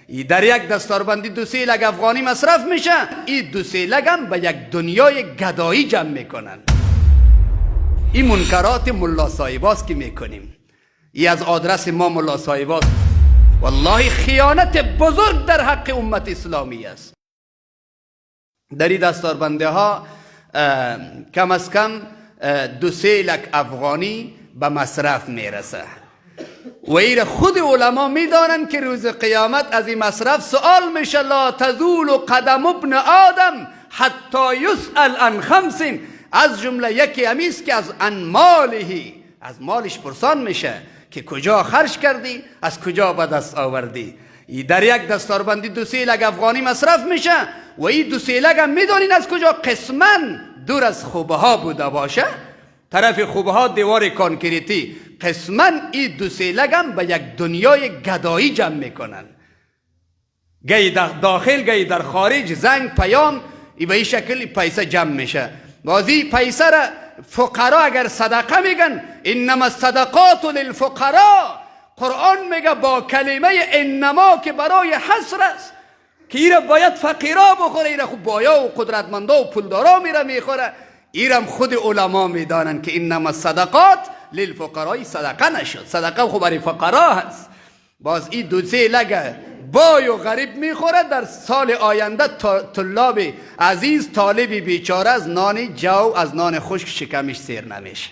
ای در یک دستاربندی 2-3 لگ افغانی مصرف میشه، این 2-3 لگ هم به یک دنیای گدایی جمع میکنن. این منکرات ملا صاحباست که میکنیم. ای از آدرس ما ملا صاحباست. والله خیانت بزرگ در حق امت اسلامی است. در این دستاربنده ها کم از کم 2-3 لک افغانی به مصرف میرسه و این خود علما میدانند که روز قیامت از این مصرف سوال میشه. لا تزول قدم ابن آدم حتی یسأل عن 5. از جمله یکی همیست که از مالهی، از مالش پرسان میشه که کجا خرج کردی، از کجا به دست آوردی. در یک دستاربندی 2-3 لگ افغانی مصرف میشه و این 2-3 لگ هم میدونین از کجا؟ قسما دور از خوبه ها بوده باشه، طرف خوبه ها دیوار کانکریتی، قسما این 2-3 لگ هم به یک دنیای گدایی جمع میکنن. گاهی در داخل گاهی در خارج زنگ پیام ای به این شکل پیسه جمع میشه. بازی پیسه را فقرا اگر صدقه میگن، انما الصدقات للفقراء، قرآن میگه با کلمه انما که برای حصر است که ایره باید فقیرا بخوره، ایره خود بایا و قدرتمندا و پولدارا میره میخوره. ایرم خود علما میدانن که انما الصدقات للفقراء، صدقه نشد، صدقه خود برای فقرا هست. باز این 2-3 لگ بای و غریب میخوره، در سال آینده طلاب عزیز طالبی بیچاره از نان جو، از نان خشک شکمش سیر نمیشه.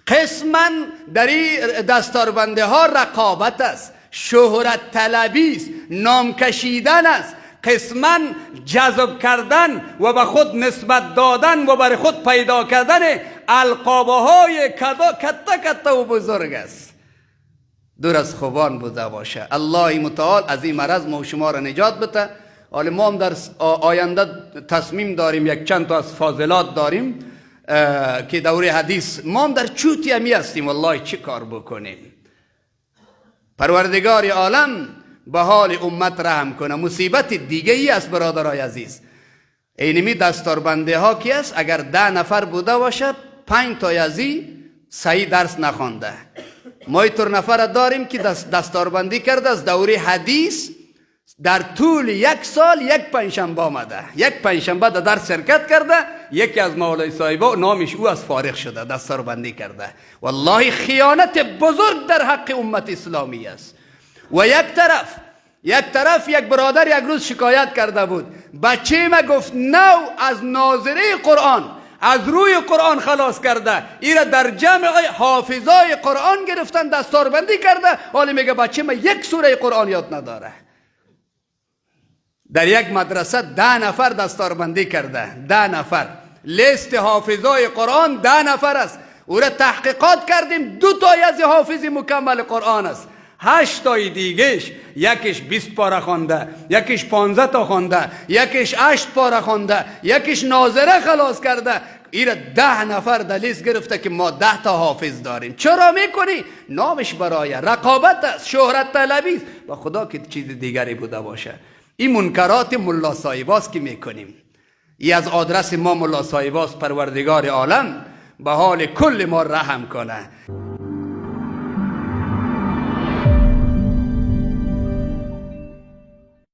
قسما در این دستاربنده ها رقابت است، شهرت طلبی است، نام کشیدن است، قسما جذب کردن و به خود نسبت دادن و برای خود پیدا کردن القابه های کته و بزرگ است. دور از خوبان بوده باشه. الله متعال از این مرض ما و شما را نجات بده. حالا ما هم در آینده تصمیم داریم یک چند تا از فاضلات داریم که دوره حدیث ما هم در چوتی همی هستیم. والله چه کار بکنیم؟ پروردگار عالم به حال امت رحم کنه. مصیبت دیگه ای است برادرای عزیز. اینمی دستاربنده ها کی است؟ اگر 10 نفر بوده باشه 5 تا یزی صحیح درس نخوانده. ما اینطور نفر داریم که دستاربندی کرده از دوره حدیث، در طول 1 سال 1 پنجشنبه آمده، 1 پنجشنبه در درس شرکت کرده. یکی از مولای صاحبا نامش او از فارغ شده، دستاربندی کرده. والله خیانت بزرگ در حق امت اسلامی است. و یک طرف یک برادر یک روز شکایت کرده بود، بچه ما گفت نو از ناظره قرآن، از روی قرآن خلاص کرده، ایره در جمع حافظای قرآن گرفتن دستاربندی کرده، حالا میگه بچه ما 1 سوره قرآن یاد نداره. در یک مدرسه 10 نفر دستاربندی کرده، 10 نفر لیست حافظای قرآن 10 نفر است. او را تحقیقات کردیم 2 تا از حافظ مکمل قرآن است، 8 تای دیگهش یکیش 20 پاره خوانده، یکیش 15 تا خوانده، یکیش 8 پاره خوانده، یکیش ناظره خلاص کرده. ایره 10 نفر در لیست گرفته که ما 10 تا حافظ داریم. چرا میکنی؟ نامش برای رقابت است، شهرت طلبی است. و خدا که چیز دیگری بوده باشه. این منکرات ملا صاحباست که میکنیم. ای از آدرس ما ملا صاحباست. پروردگار عالم به حال کل ما رحم کنه.